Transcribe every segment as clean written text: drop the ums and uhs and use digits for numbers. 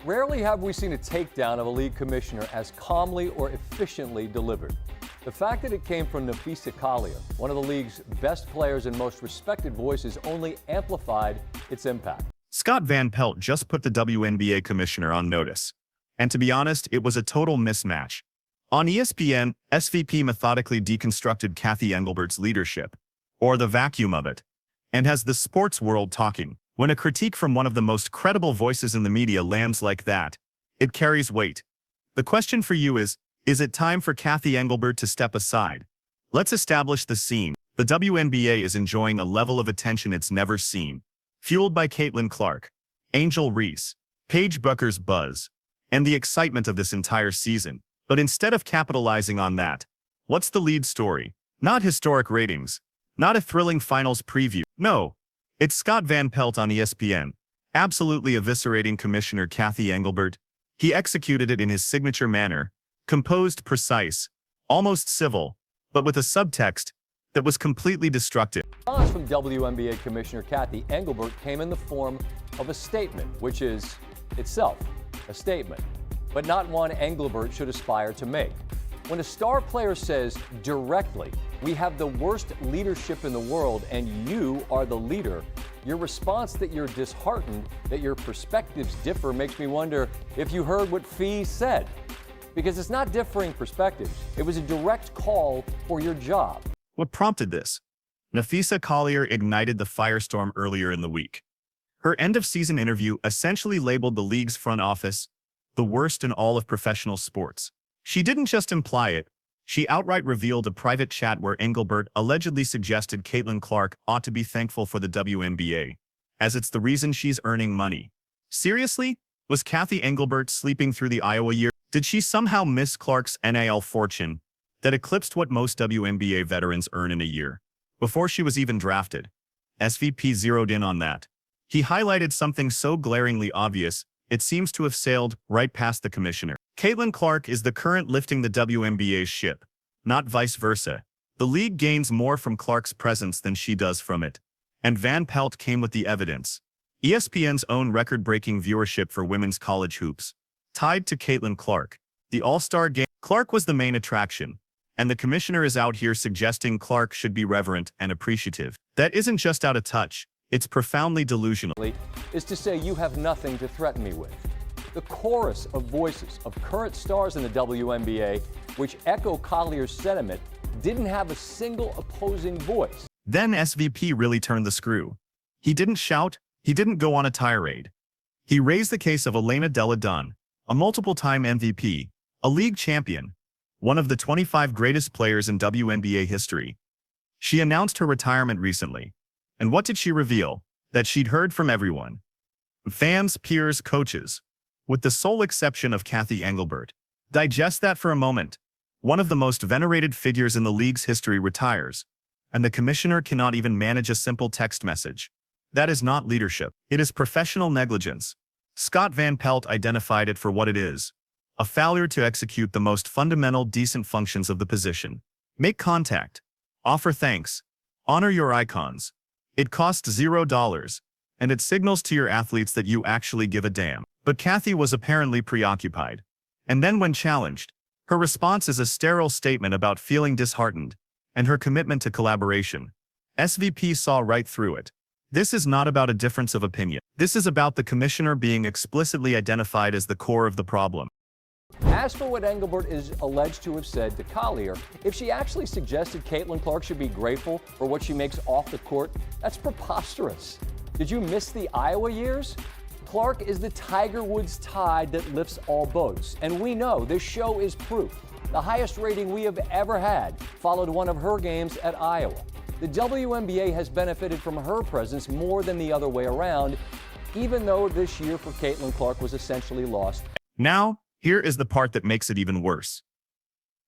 Rarely have we seen a takedown of a league commissioner as calmly or efficiently delivered. The fact that it came from Nafisa Collier, one of the league's best players and most respected voices, only amplified its impact. Scott Van Pelt just put the WNBA commissioner on notice. And to be honest, it was a total mismatch. On ESPN, SVP methodically deconstructed Cathy Engelbert's leadership, or the vacuum of it, and has the sports world talking. When a critique from one of the most credible voices in the media lands like that, it carries weight. The question for you is it time for Cathy Engelbert to step aside? Let's establish the scene. The WNBA is enjoying a level of attention it's never seen, fueled by Caitlin Clark, Angel Reese, Paige Bucker's buzz, and the excitement of this entire season. But instead of capitalizing on that, what's the lead story? Not historic ratings, not a thrilling finals preview. No, it's Scott Van Pelt on ESPN, absolutely eviscerating Commissioner Cathy Engelbert. He executed it in his signature manner, composed, precise, almost civil, but with a subtext that was completely destructive. The response from WNBA Commissioner Cathy Engelbert came in the form of a statement, which is itself a statement, but not one Engelbert should aspire to make. When a star player says directly, "We have the worst leadership in the world and you are the leader," your response that you're disheartened, that your perspectives differ, makes me wonder if you heard what Fee said. Because it's not differing perspectives. It was a direct call for your job. What prompted this? Nafisa Collier ignited the firestorm earlier in the week. Her end-of-season interview essentially labeled the league's front office the worst in all of professional sports. She didn't just imply it, she outright revealed a private chat where Engelbert allegedly suggested Caitlin Clark ought to be thankful for the WNBA, as it's the reason she's earning money. Seriously? Was Cathy Engelbert sleeping through the Iowa year? Did she somehow miss Clark's NIL fortune that eclipsed what most WNBA veterans earn in a year? Before she was even drafted, SVP zeroed in on that. He highlighted something so glaringly obvious, it seems to have sailed right past the commissioner. Caitlin Clark is the current lifting the WNBA's ship, not vice versa. The league gains more from Clark's presence than she does from it. And Van Pelt came with the evidence. ESPN's own record-breaking viewership for women's college hoops, tied to Caitlin Clark. The All-Star game. Clark was the main attraction, and the commissioner is out here suggesting Clark should be reverent and appreciative. That isn't just out of touch, it's profoundly delusional. Is to say you have nothing to threaten me with. The chorus of voices of current stars in the WNBA, which echo Collier's sentiment, didn't have a single opposing voice. Then SVP really turned the screw. He didn't shout, he didn't go on a tirade. He raised the case of Elena Delle Donne, a multiple-time MVP, a league champion, one of the 25 greatest players in WNBA history. She announced her retirement recently. And what did she reveal? That she'd heard from everyone. Fans, peers, coaches. With the sole exception of Cathy Engelbert. Digest that for a moment. One of the most venerated figures in the league's history retires. And the commissioner cannot even manage a simple text message. That is not leadership. It is professional negligence. Scott Van Pelt identified it for what it is. A failure to execute the most fundamental decent functions of the position. Make contact. Offer thanks. Honor your icons. It costs $0, and it signals to your athletes that you actually give a damn. But Cathy was apparently preoccupied. And then when challenged, her response is a sterile statement about feeling disheartened, and her commitment to collaboration. SVP saw right through it. This is not about a difference of opinion. This is about the commissioner being explicitly identified as the core of the problem. As for what Engelbert is alleged to have said to Collier, if she actually suggested Caitlin Clark should be grateful for what she makes off the court, that's preposterous. Did you miss the Iowa years? Clark is the Tiger Woods tide that lifts all boats. And we know this show is proof. The highest rating we have ever had followed one of her games at Iowa. The WNBA has benefited from her presence more than the other way around, even though this year for Caitlin Clark was essentially lost. Now, here is the part that makes it even worse.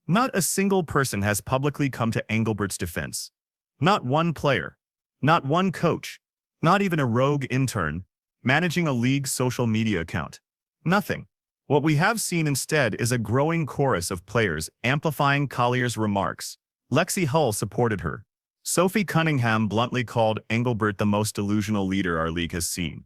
Not a single person has publicly come to Engelbert's defense. Not one player. Not one coach. Not even a rogue intern managing a league's social media account. Nothing. What we have seen instead is a growing chorus of players amplifying Collier's remarks. Lexi Hull supported her. Sophie Cunningham bluntly called Engelbert the most delusional leader our league has seen.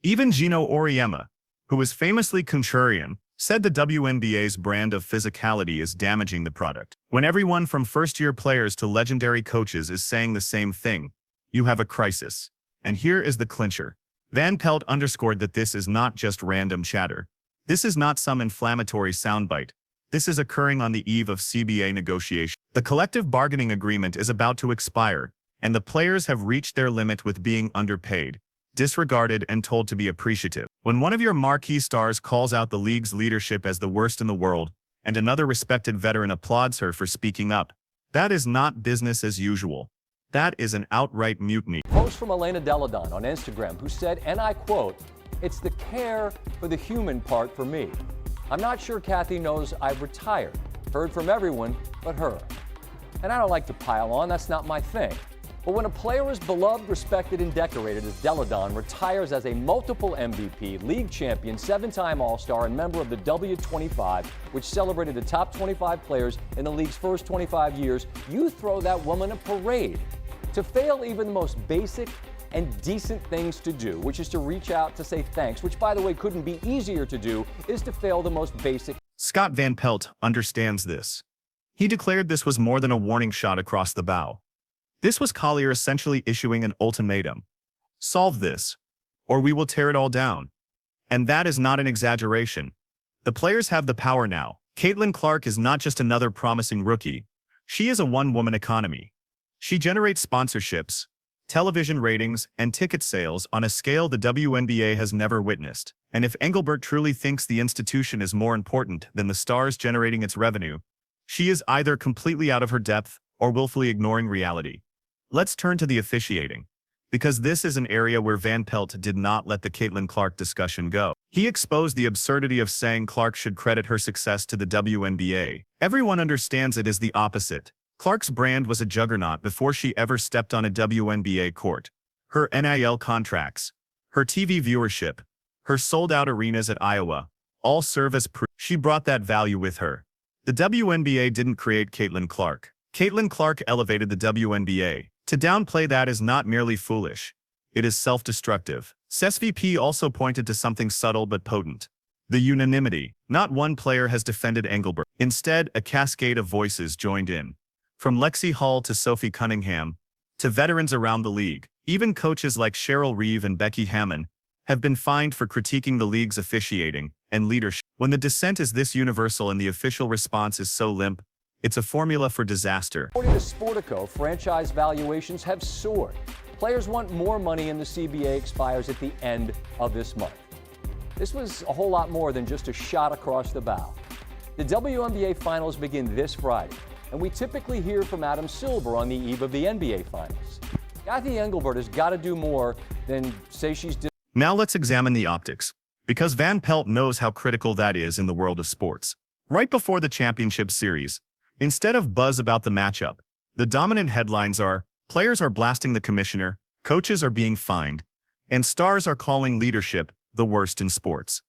Even Gino Auriemma, who is famously contrarian, said the WNBA's brand of physicality is damaging the product. When everyone from first-year players to legendary coaches is saying the same thing, you have a crisis. And here is the clincher. Van Pelt underscored that this is not just random chatter. This is not some inflammatory soundbite. This is occurring on the eve of CBA negotiation. The collective bargaining agreement is about to expire, and the players have reached their limit with being underpaid, disregarded, and told to be appreciative. When one of your marquee stars calls out the league's leadership as the worst in the world, and another respected veteran applauds her for speaking up, that is not business as usual. That is an outright mutiny. Post from Elena Delle Donne on Instagram, who said, and I quote, "It's the care for the human part for me. I'm not sure Kathy knows I've retired. Heard from everyone but her." And I don't like to pile on, that's not my thing. But when a player is beloved, respected, and decorated as Delle Donne retires as a multiple MVP, league champion, 7-time All-Star, and member of the W25, which celebrated the top 25 players in the league's first 25 years, you throw that woman a parade. To fail even the most basic and decent things to do, which is to reach out to say thanks, which by the way couldn't be easier to do, is to fail the most basic. Scott Van Pelt understands this. He declared this was more than a warning shot across the bow. This was Collier essentially issuing an ultimatum. Solve this, or we will tear it all down. And that is not an exaggeration. The players have the power now. Caitlin Clark is not just another promising rookie. She is a one-woman economy. She generates sponsorships, television ratings, and ticket sales on a scale the WNBA has never witnessed. And if Engelbert truly thinks the institution is more important than the stars generating its revenue, she is either completely out of her depth or willfully ignoring reality. Let's turn to the officiating, because this is an area where Van Pelt did not let the Caitlin Clark discussion go. He exposed the absurdity of saying Clark should credit her success to the WNBA. Everyone understands it is the opposite. Clark's brand was a juggernaut before she ever stepped on a WNBA court. Her NIL contracts, her TV viewership, her sold-out arenas at Iowa, all serve as proof she brought that value with her. The WNBA didn't create Caitlin Clark. Caitlin Clark elevated the WNBA. To downplay that is not merely foolish. It is self-destructive. SVP also pointed to something subtle but potent. The unanimity. Not one player has defended Engelbert. Instead, a cascade of voices joined in. From Lexi Hall to Sophie Cunningham, to veterans around the league, even coaches like Cheryl Reeve and Becky Hammon have been fined for critiquing the league's officiating and leadership. When the dissent is this universal and the official response is so limp, it's a formula for disaster. According to Sportico, franchise valuations have soared. Players want more money and the CBA expires at the end of this month. This was a whole lot more than just a shot across the bow. The WNBA Finals begin this Friday, and we typically hear from Adam Silver on the eve of the NBA Finals. Kathy Engelbert has got to do more than say she's... Now let's examine the optics, because Van Pelt knows how critical that is in the world of sports. Right before the championship series, instead of buzz about the matchup, the dominant headlines are, players are blasting the commissioner, coaches are being fined, and stars are calling leadership the worst in sports.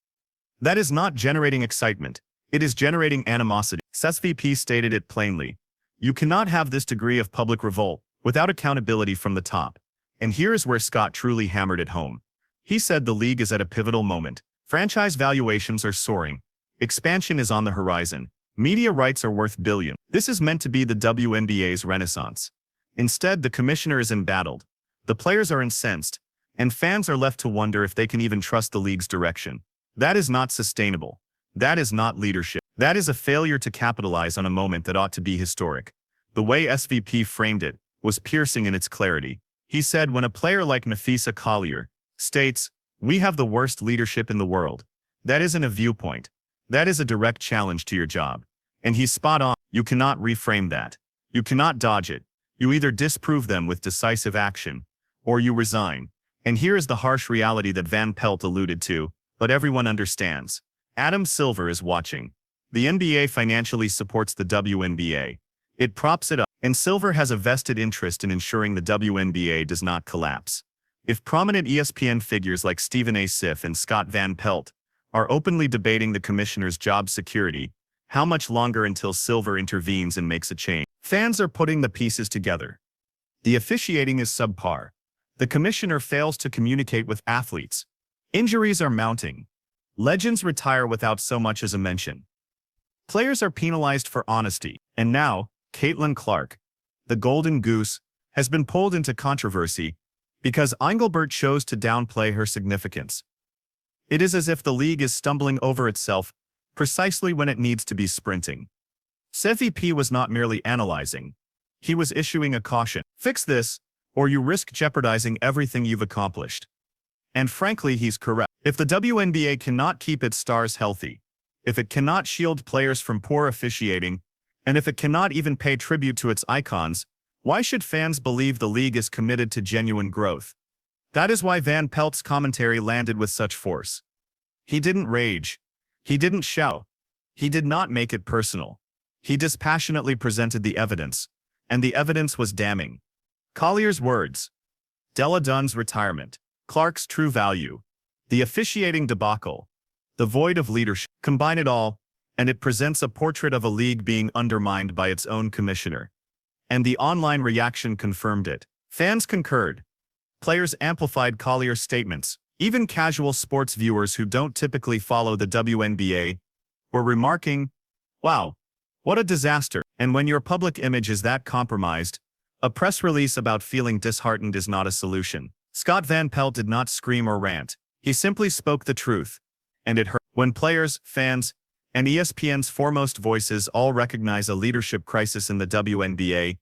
That is not generating excitement. It is generating animosity. SVP stated it plainly. You cannot have this degree of public revolt without accountability from the top. And here is where Scott truly hammered it home. He said the league is at a pivotal moment. Franchise valuations are soaring. Expansion is on the horizon. Media rights are worth billions. This is meant to be the WNBA's renaissance. Instead, the commissioner is embattled. The players are incensed, and fans are left to wonder if they can even trust the league's direction. That is not sustainable. That is not leadership. That is a failure to capitalize on a moment that ought to be historic. The way SVP framed it was piercing in its clarity. He said when a player like Nafisa Collier states, "We have the worst leadership in the world," that isn't a viewpoint. That is a direct challenge to your job. And he's spot on. You cannot reframe that. You cannot dodge it. You either disprove them with decisive action, or you resign. And here is the harsh reality that Van Pelt alluded to, but everyone understands. Adam Silver is watching. The NBA financially supports the WNBA. It props it up, and Silver has a vested interest in ensuring the WNBA does not collapse. If prominent ESPN figures like Stephen A. Schiff and Scott Van Pelt are openly debating the commissioner's job security, how much longer until Silver intervenes and makes a change? Fans are putting the pieces together. The officiating is subpar. The commissioner fails to communicate with athletes. Injuries are mounting. Legends retire without so much as a mention. Players are penalized for honesty. And now, Caitlin Clark, the Golden Goose, has been pulled into controversy because Engelbert chose to downplay her significance. It is as if the league is stumbling over itself precisely when it needs to be sprinting. CVP was not merely analyzing. He was issuing a caution. Fix this, or you risk jeopardizing everything you've accomplished. And frankly, he's correct. If the WNBA cannot keep its stars healthy, if it cannot shield players from poor officiating, and if it cannot even pay tribute to its icons, why should fans believe the league is committed to genuine growth? That is why Van Pelt's commentary landed with such force. He didn't rage. He didn't shout. He did not make it personal. He dispassionately presented the evidence, and the evidence was damning. Collier's words, Della Dunn's retirement, Clark's true value, the officiating debacle, the void of leadership, combine it all, and it presents a portrait of a league being undermined by its own commissioner. And the online reaction confirmed it. Fans concurred. Players amplified Collier's statements. Even casual sports viewers who don't typically follow the WNBA were remarking, "Wow, what a disaster." And when your public image is that compromised, a press release about feeling disheartened is not a solution. Scott Van Pelt did not scream or rant. He simply spoke the truth. And it hurt. When players, fans, and ESPN's foremost voices all recognize a leadership crisis in the WNBA,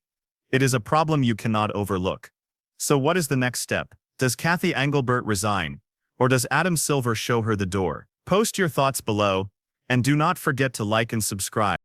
it is a problem you cannot overlook. So what is the next step? Does Cathy Engelbert resign? Or does Adam Silver show her the door? Post your thoughts below, and do not forget to like and subscribe.